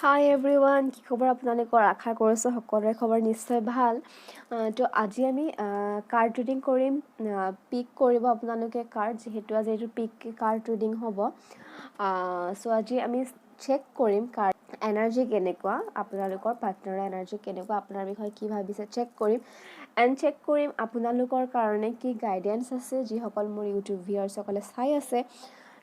হাই everyone, কি খবৰ আপোনালোকৰ? আশা কৰিছোঁ সকলোৰে খবৰ নিশ্চয় ভাল। তো আজি আমি কাৰ্ড ৰিডিং কৰিম। পিক কৰিব আপোনালোকে কাৰ্ড, যিহেতু আজি এইটো পিক কাৰ্ড ৰিডিং হ'ব। চ' আজি আমি চেক কৰিম কাৰ্ড এনাৰ্জি কেনেকুৱা, আপোনালোকৰ পাৰ্টনাৰৰ এনাৰ্জি কেনেকুৱা, আপোনাৰ বিষয়ে কি ভাবিছে চেক কৰিম। এণ্ড চেক কৰিম আপোনালোকৰ কাৰণে কি গাইডেঞ্চ আছে, যিসকল মোৰ ইউটিউব ভিউৱাৰ্ছসকলে চাই আছে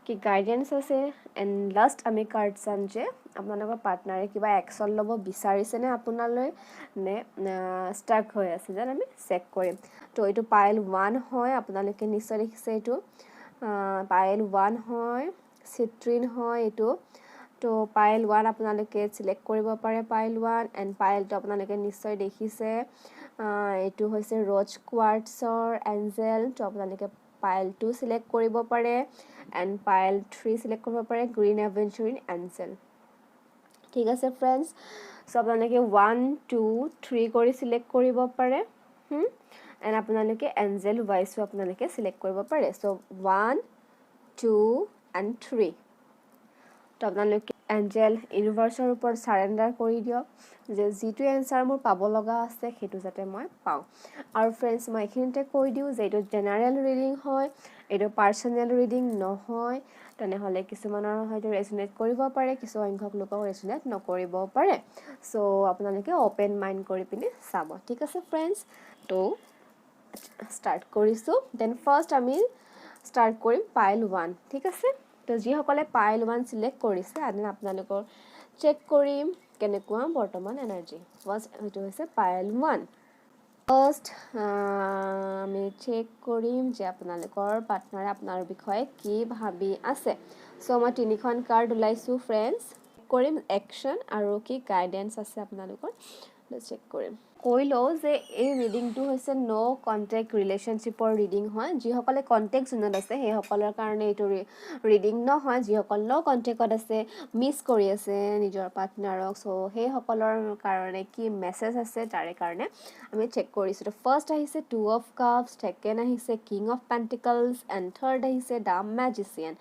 কি গাইডেঞ্চ আছে। এণ্ড লাষ্ট আমি কাৰ্ড চাম যে আপোনালোকৰ পাৰ্টনাৰে কিবা একশ্যন ল'ব বিচাৰিছেনে আপোনালৈ, নে ষ্টাক হৈ আছে, যেন আমি চেক কৰিম। তো এইটো পাইল 1 হয়, আপোনালোকে নিশ্চয় দেখিছে এইটো পাইল 1 হয়, চিট্ৰিন হয় এইটো। তো পাইল 1 আপোনালোকে চিলেক্ট কৰিব পাৰে, পাইল 1। এণ্ড পাইলটো আপোনালোকে নিশ্চয় দেখিছে, এইটো হৈছে ৰ'জ কোৱাৰ্টছৰ এঞ্জেল। তো আপোনালোকে পাইল 2 চিলেক্ট কৰিব পাৰে। এণ্ড পাইল 3 চিলেক্ট কৰিব পাৰে, গ্ৰীণ এভেঞ্চুৰিন এঞ্জেল। ঠিক আছে ফ্ৰেণ্ডছ, চ' আপোনালোকে 1, 2, 3 কৰি চিলেক্ট কৰিব পাৰে। এণ্ড আপোনালোকে এঞ্জেল ৱাইজো আপোনালোকে চিলেক্ট কৰিব পাৰে। চ' 1, 2 এণ্ড 3। তো আপোনালোকে এঞ্জেল ইউনিভাৰ্চৰ ওপৰত চাৰেণ্ডাৰ কৰি দিয়ক যে যিটো এনচাৰ মোৰ পাব লগা আছে সেইটো যাতে মই পাওঁ। আৰু ফ্ৰেণ্ডছ, মই এইখিনিতে কৈ দিওঁ যে এইটো জেনেৰেল ৰিডিং হয়, এইটো পাৰ্চনেল ৰিডিং নহয়। তেনেহ'লে কিছুমানৰ হয়তো ৰেজনেট কৰিব পাৰে, কিছু সংখ্যক লোকক ৰেজনেট নকৰিবও পাৰে। চ' আপোনালোকে অ'পেন মাইণ্ড কৰি পিনে চাব। ঠিক আছে ফ্ৰেণ্ডছ, তো ষ্টাৰ্ট কৰিছোঁ। দেন ফাৰ্ষ্ট আমি ষ্টাৰ্ট কৰিম পাইল 1। ঠিক আছে, তো যিসকলে পাইল 1 চিলেক্ট কৰিছে আমি আপোনালোকৰ চেক কৰিম কেনেকুৱা বৰ্তমান এনাৰ্জি। ফাৰ্ষ্ট এইটো হৈছে পাইল 1। ফাৰ্ষ্ট আমি চেক কৰিম যে আপোনালোকৰ পাৰ্টনাৰে আপোনাৰ বিষয়ে কি ভাবি আছে। চ' মই 3খন কাৰ্ড ওলাইছোঁ ফ্ৰেণ্ডছ। কৰিম একশ্যন আৰু কি গাইডেঞ্চ আছে আপোনালোকৰ চেক কৰিম। কৈ লওঁ যে এই ৰিডিংটো হৈছে ন' কণ্টেক্ট ৰিলেশ্যনশ্বিপৰ ৰিডিং হয়। যিসকলে কণ্টেক্ট জোনত আছে সেইসকলৰ কাৰণে এইটো ৰিডিং নহয়। যিসকল ন' কণ্টেক্টত আছে, মিছ কৰি আছে নিজৰ পাৰ্টনাৰক, চ' সেইসকলৰ কাৰণে কি মেছেজ আছে তাৰে কাৰণে আমি চেক কৰিছোঁ। তো ফাৰ্ষ্ট আহিছে 2 অফ কাপছ, ছেকেণ্ড আহিছে কিং অফ পেণ্টিকলছ, এণ্ড থাৰ্ড আহিছে দ্য মেজিচিয়ান।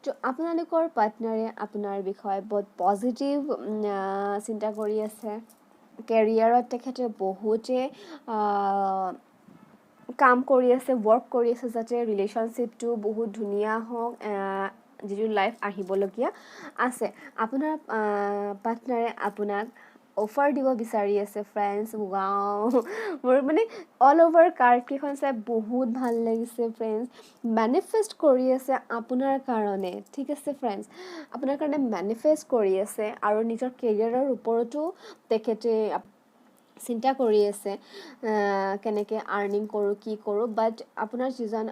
তো আপোনালোকৰ পাৰ্টনাৰে আপোনাৰ বিষয়ে বহুত পজিটিভ চিন্তা কৰি আছে। কেৰিয়াৰত তেখেতে বহুতে কাম কৰি আছে, ৱৰ্ক কৰি আছে যাতে ৰিলেশ্যনশ্বিপটো বহুত ধুনীয়া হওক, যিটো লাইফ আহিবলগীয়া আছে। আপোনাৰ পাৰ্টনাৰে আপোনাক অফাৰ দিব বিচাৰি আছে ফ্ৰেণ্ডছ। ৱাও, মোৰ মানে অল অভাৰ কাৰ্ডকেইখন চাই বহুত ভাল লাগিছে ফ্ৰেণ্ডছ। মেনিফেষ্ট কৰি আছে আপোনাৰ কাৰণে। ঠিক আছে ফ্ৰেণ্ডছ, আপোনাৰ কাৰণে মেনিফেষ্ট কৰি আছে আৰু নিজৰ কেৰিয়াৰৰ ওপৰতো তেখেতে চিন্তা কৰি আছে কেনেকৈ আৰ্নিং কৰোঁ, কি কৰোঁ। বাট আপোনাৰ যিজন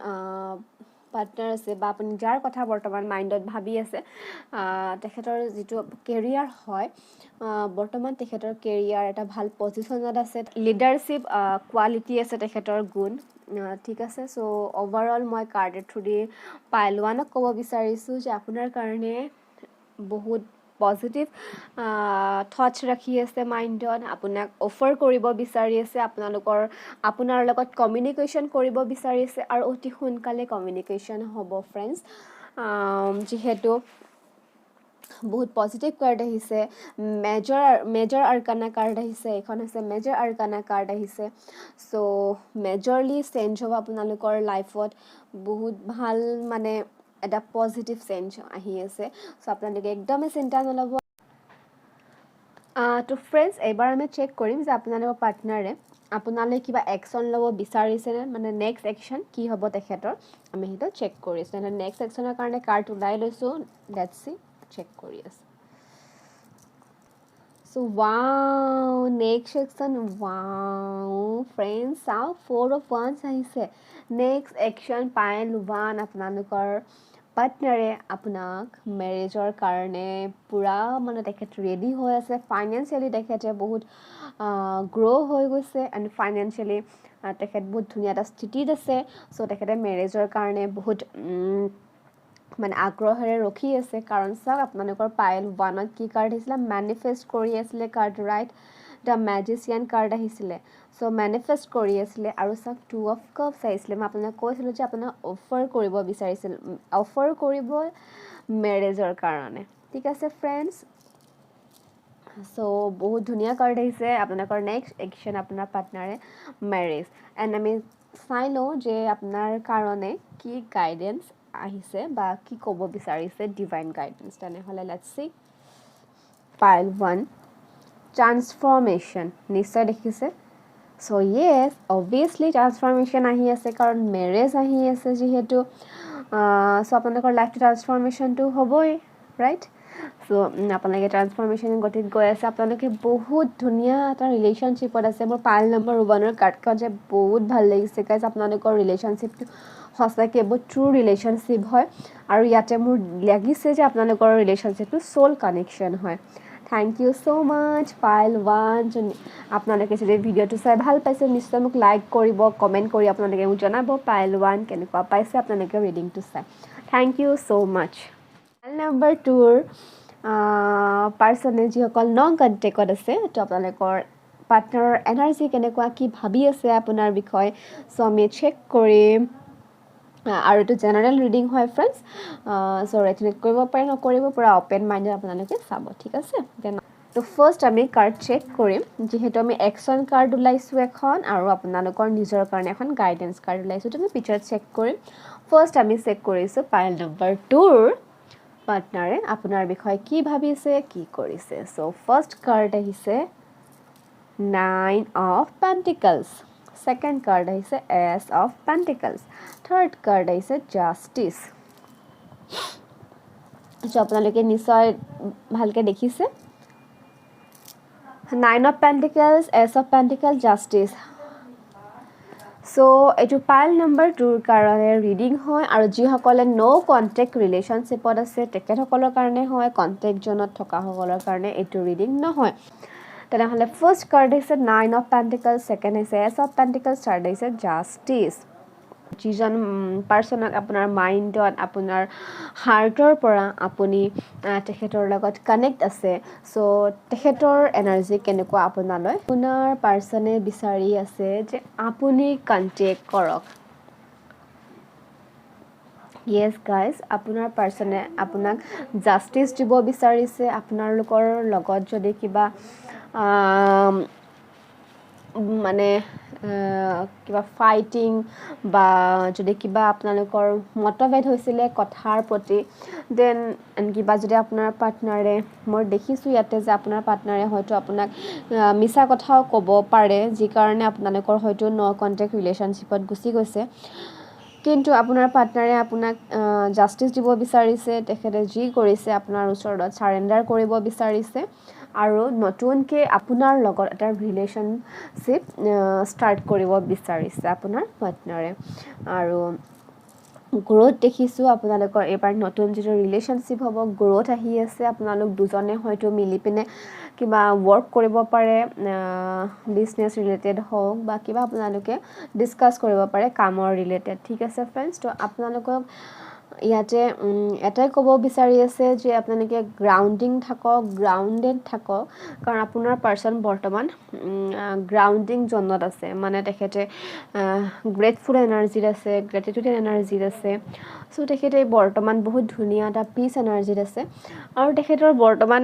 পাৰ্টনাৰ আছে বা আপুনি যাৰ কথা বৰ্তমান মাইণ্ডত ভাবি আছে, তেখেতৰ যিটো কেৰিয়াৰ হয়, বৰ্তমান তেখেতৰ কেৰিয়াৰ এটা ভাল পজিশ্যনত আছে। লিডাৰশ্বিপ কোৱালিটি আছে তেখেতৰ গুণ। ঠিক আছে, চ' অভাৰঅল মই কাৰ্ডৰ থ্ৰুদি পাইল 1ক ক'ব বিচাৰিছোঁ যে আপোনাৰ কাৰণে বহুত পজিটিভ থটছ ৰাখি আছে মাইণ্ডত, আপোনাক অফাৰ কৰিব বিচাৰি আছে, আপোনাৰ লগত কমিউনিকেশ্যন কৰিব বিচাৰি আছে আৰু অতি সোনকালে কমিউনিকেশ্যন হ'ব ফ্ৰেণ্ডছ। যিহেতু বহুত পজিটিভ কাৰ্ড আহিছে, মেজৰ আৰ্কানা কাৰ্ড আহিছে, এইখন হৈছে মেজৰ আৰ্কানা কাৰ্ড আহিছে। চ' মেজৰলি চেঞ্জ হ'ব আপোনালোকৰ লাইফত, বহুত ভাল মানে এটা পজিটিভ চেঞ্জ আহি আছে। চ' আপোনালোকে একদমেই চিন্তা নল'ব। তো ফ্ৰেণ্ডছ, এইবাৰ আমি চেক কৰিম যে আপোনালোকৰ পাৰ্টনাৰে আপোনালৈ কিবা একশ্যন ল'ব বিচাৰিছেনে, মানে নেক্সট একশ্যন কি হ'ব তেখেতৰ, আমি সেইটো চেক কৰিছোঁ। তেনেহ'লে নেক্সট একশ্যনৰ কাৰণে কাৰ্ড ওলাই লৈছোঁ, লেটছ চি, চেক কৰি আছোঁ। So' wow, next action, wow friends, চাওঁ 4 অফ ওৱান্স আহিছে। নেক্সট একশ্যন পাইল 1, আপোনালোকৰ পাৰ্টনাৰে আপোনাক মেৰেজৰ কাৰণে পূৰা মানে তেখেত ৰেডি হৈ আছে। ফাইনেন্সিয়েলি তেখেতে বহুত গ্ৰ' হৈ গৈছে, এণ্ড ফাইনেন্সিয়েলি তেখেত বহুত ধুনীয়া এটা স্থিতিত আছে। চ' তেখেতে মেৰেজৰ কাৰণে বহুত মানে আগ্ৰহেৰে ৰখি আছে। কাৰণ চাওক, আপোনালোকৰ পাইল 1ত কি কাৰ্ড আহিছিলে, মেনিফেষ্ট কৰি আছিলে card, right? The magician card আহিছিলে। চ' মেনিফেষ্ট কৰি আছিলে। আৰু চাওক 2 অফ কাপছ আহিছিলে। মই আপোনাক কৈছিলোঁ যে আপোনাক অফাৰ কৰিব বিচাৰিছিল, অফাৰ কৰিব মেৰেজৰ কাৰণে। ঠিক আছে ফ্ৰেণ্ডছ, সো বহুত ধুনীয়া কাৰ্ড আহিছে আপোনালোকৰ নেক্সট একশ্যন আপোনাৰ পাৰ্টনাৰে মেৰেজ এণ্ড আমি চাই লওঁ যে আপোনাৰ কাৰণে কি গাইডেন্স আহিছে বা কি ক'ব বিচাৰিছে ডিভাইন গাইডেন্স তেনেহ'লে লেটছ চি পাইল 1 ট্ৰান্সফৰ্মেশ্যন নিশ্চয় দেখিছে চ' য়েছ অবভিয়াছলি ট্ৰান্সফৰ্মেশ্যন আহি আছে কাৰণ মেৰেজ আহি আছে যিহেতু চ' আপোনালোকৰ লাইফটো ট্ৰান্সফৰ্মেশ্যনটো হ'বই ৰাইট চ' আপোনালোকে ট্ৰান্সফৰ্মেশ্যন গতিত গৈ আছে আপোনালোকে বহুত ধুনীয়া এটা ৰিলেশ্যনশ্বিপত আছে মোৰ পাইল নম্বৰ 1ৰ কাৰ্ডখন যে বহুত ভাল লাগিছে গাইজ আপোনালোকৰ ৰিলেশ্যনশ্বিপটো সঁচাকৈ বহুত ট্ৰু ৰিলেশ্যনশ্বিপ হয় আৰু ইয়াতে মোৰ লাগিছে যে আপোনালোকৰ ৰিলেশ্যনশ্বিপটো চ'ল কানেকশ্যন হয় থেংক ইউ ছ' মাছ পাইল 1 আপোনালোকে যদি ভিডিঅ'টো চাই ভাল পাইছে নিশ্চয় মোক লাইক কৰিব কমেণ্ট কৰি আপোনালোকে মোক জনাব পাইল 1 কেনেকুৱা পাইছে আপোনালোকে ৰিডিংটো চাই থেংক ইউ ছ' মাছ পাইল নম্বৰ 2ৰ পাৰ্চনে যিসকল নন কণ্টেক্টত আছে তো আপোনালোকৰ পাৰ্টনাৰৰ এনাৰ্জি কেনেকুৱা কি ভাবি আছে আপোনাৰ বিষয়ে চ' আমি চেক কৰিম আৰু এইটো জেনেৰেল ৰিডিং হয় ফ্ৰেণ্ডছ চ' ৰেজনেট কৰিব পাৰে নকৰিব পূৰা অ'পেন মাইণ্ডেড আপোনালোকে চাব ঠিক আছে দেন তো ফাৰ্ষ্ট আমি কাৰ্ড চেক কৰিম যিহেতু আমি একশ্যন কাৰ্ড ওলাইছোঁ এখন আৰু আপোনালোকৰ নিজৰ কাৰণে এখন গাইডেন্স কাৰ্ড ওলাইছোঁ তো আমি পিছত চেক কৰিম ফাৰ্ষ্ট আমি চেক কৰিছোঁ পাইল নম্বৰ 2ৰ পাৰ্টনাৰে আপোনাৰ বিষয়ে কি ভাবিছে কি কৰিছে চ' ফাৰ্ষ্ট কাৰ্ড আহিছে 9 অফ পেণ্টিকলছ সেকেন্ড কাৰ্ড আহিছে এছ অফ পেণ্টিকলছ থাৰ্ড কাৰ্ড আহিছে জাষ্টিছ চ' আপোনালোকে নিশ্চয় ভালকৈ দেখিছে 9 অফ পেণ্টিকলছ এছ অফ পেণ্টিকল জাষ্টিছ চ' এইটো পাইল নম্বৰ 2ৰ কাৰণে ৰিডিং হয় আৰু যিসকলে ন' কণ্টেক্ট ৰিলেশ্যনশ্বিপত আছে তেখেতসকলৰ কাৰণে হয় কণ্টেক্ট জ'নত থকাসকলৰ কাৰণে এইটো ৰিডিং নহয় তেনেহ'লে ফাৰ্ষ্ট কাৰ্ড হৈছে 9 অফ পেণ্টিকলছ ছেকেণ্ড হৈছে এছ অফ পেণ্টিকলছ থাৰ্ড হৈছে জাষ্টিছ যিজন পাৰ্চনক আপোনাৰ মাইণ্ডত আপোনাৰ হাৰ্টৰ পৰা আপুনি তেখেতৰ লগত কানেক্ট আছে চ' তেখেতৰ এনাৰ্জি কেনেকুৱা আপোনালৈ আপোনাৰ পাৰ্চনে বিচাৰি আছে যে আপুনি কণ্টেক্ট কৰক য়েছ গাইজ আপোনাৰ পাৰ্চনে আপোনাক জাষ্টিছ দিব বিচাৰিছে আপোনালোকৰ লগত যদি কিবা মানে কিবা ফাইটিং বা যদি কিবা আপোনালোকৰ মতভেদ হৈছিলে কথাৰ প্ৰতি দেন কিবা যদি আপোনাৰ পাৰ্টনাৰে মই দেখিছোঁ ইয়াতে যে আপোনাৰ পাৰ্টনাৰে হয়তো আপোনাক মিছা কথাও ক'ব পাৰে যি কাৰণে আপোনালোকৰ হয়তো ন' কণ্টেক্ট ৰিলেশ্যনশ্বিপত গুচি গৈছে কিন্তু আপোনাৰ পাৰ্টনাৰে আপোনাক জাষ্টিছ দিব বিচাৰিছে তেখেতে যি কৰিছে আপোনাৰ ওচৰত চাৰেণ্ডাৰ কৰিব বিচাৰিছে আৰু নতুনকৈ আপোনাৰ লগত এটা ৰিলেশ্যনশ্বিপ ষ্টাৰ্ট কৰিব বিচাৰিছে আপোনাৰ পাৰ্টনাৰে আৰু গ্ৰ'থ দেখিছোঁ আপোনালোকৰ এইবাৰ নতুন যিটো ৰিলেশ্যনশ্বিপ হ'ব গ্ৰ'থ আহি আছে আপোনালোক দুজনে হয়তো মিলি পিনে কিবা ৱৰ্ক কৰিব পাৰে বিজনেছ ৰিলেটেড হওক বা কিবা আপোনালোকে ডিছকাছ কৰিব পাৰে কামৰ ৰিলেটেড ঠিক আছে ফ্ৰেণ্ডছ তো আপোনালোকক ইয়াতে এটাই ক'ব বিচাৰি আছে যে আপোনালোকে গ্ৰাউণ্ডেড থাকক কাৰণ আপোনাৰ পাৰ্চন বৰ্তমান গ্ৰাউণ্ডিং জ'নত আছে মানে তেখেতে গ্ৰেটফুল এনাৰ্জিত আছে গ্ৰেটিটিউড এনাৰ্জিত আছে চ' তেখেতে বৰ্তমান বহুত ধুনীয়া এটা পিচ এনাৰ্জিত আছে আৰু তেখেতৰ বৰ্তমান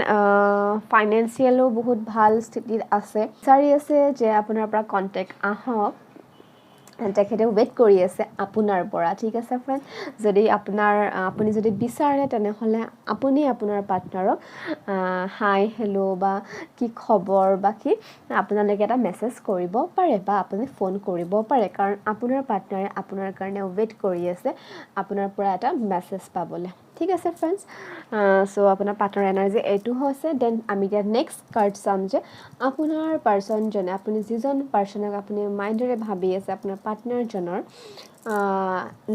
ফাইনেন্সিয়েলো বহুত ভাল স্থিতিত আছে বিচাৰি আছে যে আপোনাৰ পৰা কণ্টেক্ট আহক তেখেতে ৱেইট কৰি আছে আপোনাৰ পৰা ঠিক আছে ফ্ৰেণ্ড যদি আপুনি যদি বিচাৰে তেনেহ'লে আপুনি আপোনাৰ পাৰ্টনাৰক হাই হেল্ল' বা কি খবৰ বা কি আপোনালোকে এটা মেছেজ কৰিব পাৰে বা আপুনি ফোন কৰিব পাৰে কাৰণ আপোনাৰ পাৰ্টনাৰে আপোনাৰ কাৰণে ৱেইট কৰি আছে আপোনাৰ পৰা এটা মেছেজ পাবলৈ ঠিক আছে ফ্ৰেণ্ডছ চ' আপোনাৰ পাৰ্টনাৰ এনাৰ্জি এইটো হৈছে দেন আমি এতিয়া নেক্সট কাৰ্ড চাম যে আপোনাৰ পাৰ্চনজনে আপুনি যিজন পাৰ্চনক আপুনি মাইণ্ডেৰে ভাবি আছে আপোনাৰ পাৰ্টনাৰজনৰ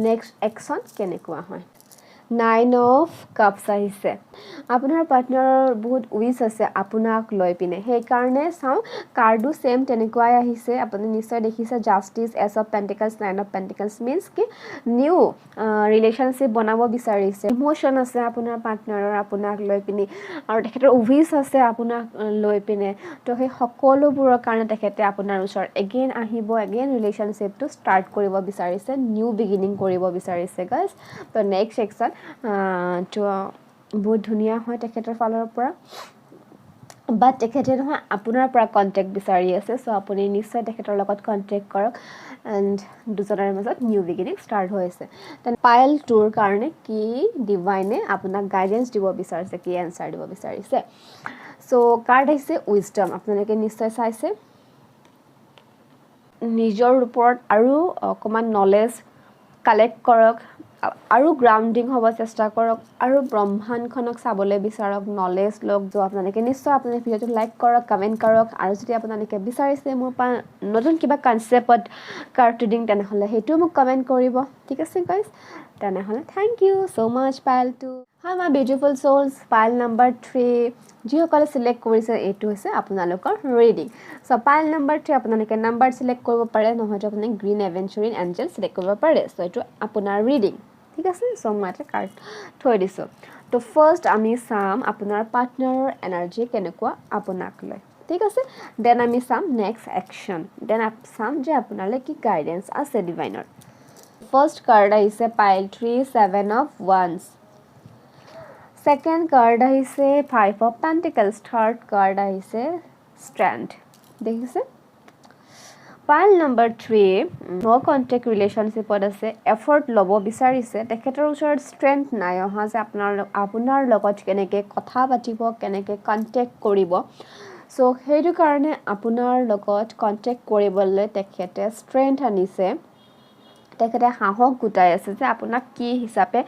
নেক্সট একশ্যন কেনেকুৱা হয় 9 অফ কাপছ আহিছে আপোনাৰ পাৰ্টনাৰৰ বহুত উইচ আছে আপোনাক লৈ পিনে সেইকাৰণে চাওঁ কাৰ্ডো ছেম তেনেকুৱাই আহিছে আপুনি নিশ্চয় দেখিছে justice ace of pentacles 9 of pentacles means কি নিউ ৰিলেশ্যনশ্বিপ বনাব বিচাৰিছে ইম'শ্যন আছে আপোনাৰ পাৰ্টনাৰৰ আপোনাক লৈ পিনি আৰু তেখেতৰ উইচ আছে আপোনাক লৈ পিনে তো সেই সকলোবোৰৰ কাৰণে তেখেতে আপোনাৰ ওচৰত এগেইন আহিব এগেইন ৰিলেশ্যনশ্বিপটো ষ্টাৰ্ট কৰিব বিচাৰিছে নিউ বিগিনিং কৰিব বিচাৰিছে গাইজ তো নেক্সট একশ্যন তো বহুত ধুনীয়া হয় তেখেতৰ ফালৰ পৰা বাট তেখেতে নহয় আপোনাৰ পৰা কণ্টেক্ট বিচাৰি আছে চ' আপুনি নিশ্চয় তেখেতৰ লগত কণ্টেক্ট কৰক এণ্ড দুজনৰ মাজত নিউ বিগিনিং ষ্টাৰ্ট হৈ আছে দেন পাইল 2ৰ কাৰণে কি ডিভাইনে আপোনাক গাইডেঞ্চ দিব বিচাৰিছে কি এনচাৰ দিব বিচাৰিছে চ' কাৰ্ড আহিছে উইজডম আপোনালোকে নিশ্চয় চাইছে নিজৰ ওপৰত আৰু অকণমান নলেজ কালেক্ট কৰক আৰু গ্ৰাউণ্ডিং হ'ব চেষ্টা কৰক আৰু ব্ৰহ্মাণ্ডখনক চাবলৈ বিচাৰক নলেজ লওক য' আপোনালোকে নিশ্চয় আপোনালোকে ভিডিঅ'টো লাইক কৰক কমেণ্ট কৰক আৰু যদি আপোনালোকে বিচাৰিছে মোৰ পৰা নতুন কিবা কনচেপ্টত কাৰ্ড ৰিডিং তেনেহ'লে সেইটোও মোক কমেণ্ট কৰিব ঠিক আছে গাইজ তেনেহ'লে থেংক ইউ ছ' মাছ পাইল 2 হয় মাই বিউটিফুল চ'লছ পাইল নম্বৰ 3 যিসকলে চিলেক্ট কৰিছে এইটো হৈছে আপোনালোকৰ ৰিডিং চ' পাইল নম্বৰ 3 আপোনালোকে নাম্বাৰ চিলেক্ট কৰিব পাৰে নহয়তো আপুনি গ্ৰীণ এভেঞ্চুৰিন এঞ্জেল চিলেক্ট কৰিব পাৰে চ' এইটো আপোনাৰ ৰিডিং ঠিক আছে চ' মই এটা কাৰ্ড থৈ দিছোঁ তো ফাৰ্ষ্ট আমি চাম আপোনাৰ পাৰ্টনাৰৰ এনাৰ্জি কেনেকুৱা আপোনাক লৈ ঠিক আছে দেন আমি চাম নেক্সট একশ্যন দেন চাম যে আপোনালৈ কি গাইডেঞ্চ আছে ডিভাইনৰ ফাৰ্ষ্ট কাৰ্ড আহিছে পাইল 3 7 অফ ওৱান্স সেকেন্ড কাৰ্ড আহিছে 5 অফ পেন্টিকলছ থাৰ্ড কাৰ্ড আহিছে স্ট্ৰেন্থ দেখিছে পাইল নম্বৰ 3 নো কণ্টেক্ট ৰিলেশ্যনশ্বিপত আছে এফৰ্ট ল'ব বিচাৰিছে তেখেতৰ ওচৰত ষ্ট্ৰেংথ নাই অহা যে আপোনাৰ লগত কেনেকৈ কথা পাতিব কেনেকৈ কণ্টেক্ট কৰিব চ' সেইটো কাৰণে আপোনাৰ লগত কণ্টেক্ট কৰিবলৈ তেখেতে ষ্ট্ৰেংথ আনিছে তেখেতে সাহস গোটাই আছে যে আপোনাক কি হিচাপে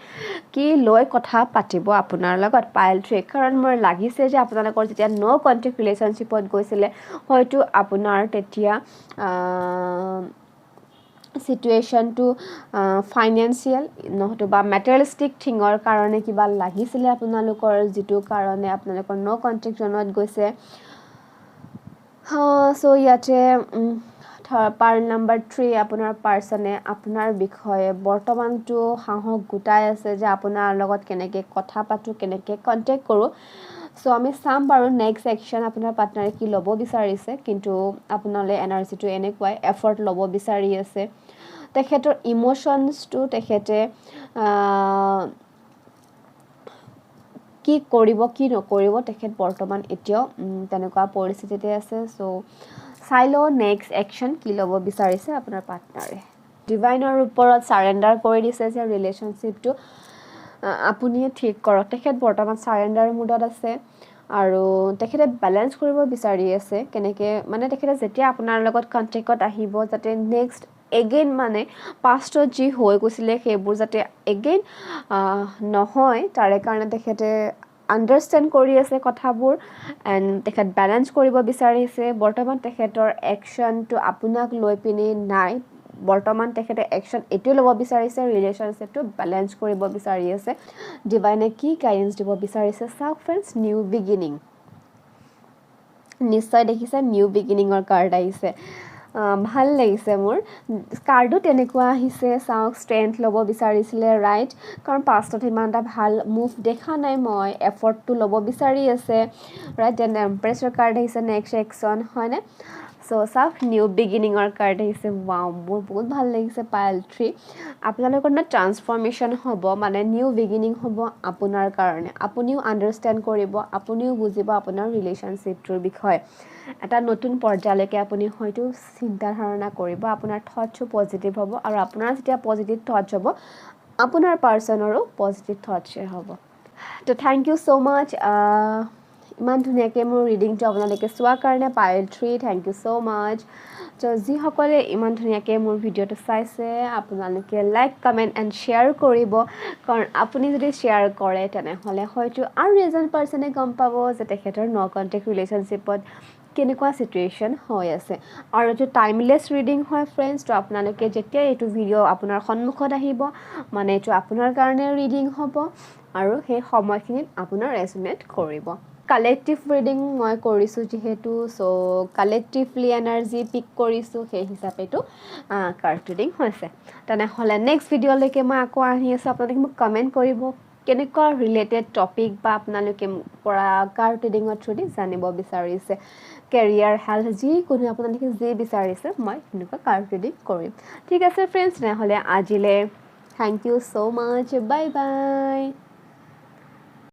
কি লৈ কথা পাতিব আপোনাৰ লগত পাইল 3 কাৰণ মোৰ লাগিছে যে আপোনালোকৰ যেতিয়া নো কণ্টেক্ট ৰিলেশ্যনশ্বিপত গৈছিলে হয়তো আপোনাৰ তেতিয়া সিটুৱেশ্যনটো ফাইনেন্সিয়েল নহয়তো মেটেৰিয়েলিষ্টিক থিঙৰ কাৰণে কিবা লাগিছিলে আপোনালোকৰ যিটো কাৰণে আপোনালোকৰ নো কণ্টেক্ট জোনত গৈছে চ' ইয়াতে পাৰ্ল নম্বৰ 3 আপোনাৰ পাৰ্চনে আপোনাৰ বিষয়ে বৰ্তমানটো সাহস গোটাই আছে যে আপোনাৰ লগত কেনেকৈ কথা পাতোঁ কেনেকৈ কণ্টেক্ট কৰোঁ চ' আমি চাম বাৰু নেক্সট একশ্যন আপোনাৰ পাৰ্টনাৰে কি ল'ব বিচাৰিছে কিন্তু আপোনালৈ এনাৰ্জিটো এনেকুৱাই এফৰ্ট ল'ব বিচাৰি আছে তেখেতৰ ইম'শ্যনছটো তেখেতে কি কৰিব কি নকৰিব তেখেত বৰ্তমান এতিয়াও তেনেকুৱা পৰিস্থিতিতে আছে চ' চাই লওঁ নেক্সট একশ্যন কি ল'ব বিচাৰিছে আপোনাৰ পাৰ্টনাৰে ডিভাইনৰ ওপৰত চাৰেণ্ডাৰ কৰি দিছে যে ৰিলেশ্যনশ্বিপটো আপুনিয়ে ঠিক কৰক তেখেত বৰ্তমান চাৰেণ্ডাৰ মুডত আছে আৰু তেখেতে বেলেঞ্চ কৰিব বিচাৰি আছে কেনেকৈ মানে তেখেতে যেতিয়া আপোনাৰ লগত কণ্টেক্টত আহিব যাতে নেক্সট এগেইন মানে পাষ্টত যি হৈ গৈছিলে সেইবোৰ যাতে এগেইন নহয় তাৰে কাৰণে তেখেতে আণ্ডাৰষ্টেণ্ড কৰি আছে কথাবোৰ এণ্ড তেখেত বেলেঞ্চ কৰিব বিচাৰিছে বৰ্তমান তেখেতৰ একশ্যনটো আপোনাক লৈ পিনি নাই বৰ্তমান তেখেতে একশ্যন এইটোৱে ল'ব বিচাৰিছে ৰিলেশ্যনশ্বিপটো বেলেঞ্চ কৰিব বিচাৰি আছে ডিভাইনে কি গাইডেঞ্চ দিব বিচাৰিছে চাওক ফ্ৰেণ্ডছ নিউ বিগিনিং নিশ্চয় দেখিছে নিউ বিগিনিঙৰ কাৰ্ড আহিছে ভাল লাগিছে মোৰ কাৰ্ডো তেনেকুৱা আহিছে চাওক ষ্ট্ৰেংথ ল'ব বিচাৰিছিলে ৰাইট কাৰণ পাষ্টত ইমান এটা ভাল মুভ দেখা নাই মই এফৰ্টটো ল'ব বিচাৰি আছে ৰাইট দেন এম্প্ৰেছৰ কাৰ্ড আহিছে নেক্সট একশ্যন হয়নে চ' চাওক নিউ বিগিনিঙৰ কাৰ্ড আহিছে ৱাও মোৰ বহুত ভাল লাগিছে পাইল 3 আপোনালোকৰ না ট্ৰান্সফৰ্মেশ্যন হ'ব মানে নিউ বিগিনিং হ'ব আপোনাৰ কাৰণে আপুনিও আণ্ডাৰষ্টেণ্ড কৰিব আপুনিও বুজিব আপোনাৰ ৰিলেশ্যনশ্বিপটোৰ বিষয়ে এটা নতুন পৰ্যায়লৈকে আপুনি হয়তো চিন্তা ধাৰণা কৰিব আপোনাৰ থটছো পজিটিভ হ'ব আৰু আপোনাৰ যেতিয়া পজিটিভ থটছ হ'ব আপোনাৰ পাৰ্চনৰো পজিটিভ থটছে হ'ব তো থেংক ইউ ছ' মাছ ইমান ধুনীয়াকৈ মোৰ ৰিডিংটো আপোনালোকে চোৱাৰ কাৰণে পাইল 3 থেংক ইউ ছ' মাছ তো যিসকলে ইমান ধুনীয়াকৈ মোৰ ভিডিঅ'টো চাইছে আপোনালোকে লাইক কমেণ্ট এণ্ড শ্বেয়াৰ কৰিব কাৰণ আপুনি যদি শ্বেয়াৰ কৰে তেনেহ'লে হয়তো আৰু এজন পাৰ্চনে গম পাব যে তেখেতৰ নো কণ্টেক্ট ৰিলেশ্যনশ্বিপত কেনেকুৱা চিটুৱেশ্যন হৈ আছে আৰু এইটো টাইমলেছ ৰিডিং হয় ফ্ৰেণ্ডছ তো আপোনালোকে যেতিয়া এইটো ভিডিঅ' আপোনাৰ সন্মুখত আহিব মানে এইটো আপোনাৰ কাৰণে ৰিডিং হ'ব আৰু সেই সময়খিনিত আপোনাৰ ৰেজনেট কৰিব কালেক্টিভ ৰিডিং মই কৰিছোঁ যিহেতু চ' কালেক্টিভলি এনাৰ্জি পিক কৰিছোঁ সেই হিচাপেতো কাৰ্ড ৰিডিং হৈছে তেনেহ'লে নেক্সট ভিডিঅ'লৈকে মই আকৌ আহি আছোঁ আপোনালোকে মোক কমেণ্ট কৰিব কেনেকুৱা ৰিলেটেড টপিক বা আপোনালোকে পৰা কাৰ্ড ৰিডিঙৰ থ্ৰুদি জানিব বিচাৰিছে কেৰিয়াৰ হেল্থ যিকোনো আপোনালোকে যি বিচাৰিছে মই তেনেকুৱা কাৰ্ড ৰিডিং কৰিম ঠিক আছে ফ্ৰেণ্ডছ তেনেহ'লে আজিলৈ thank you so' much bye bye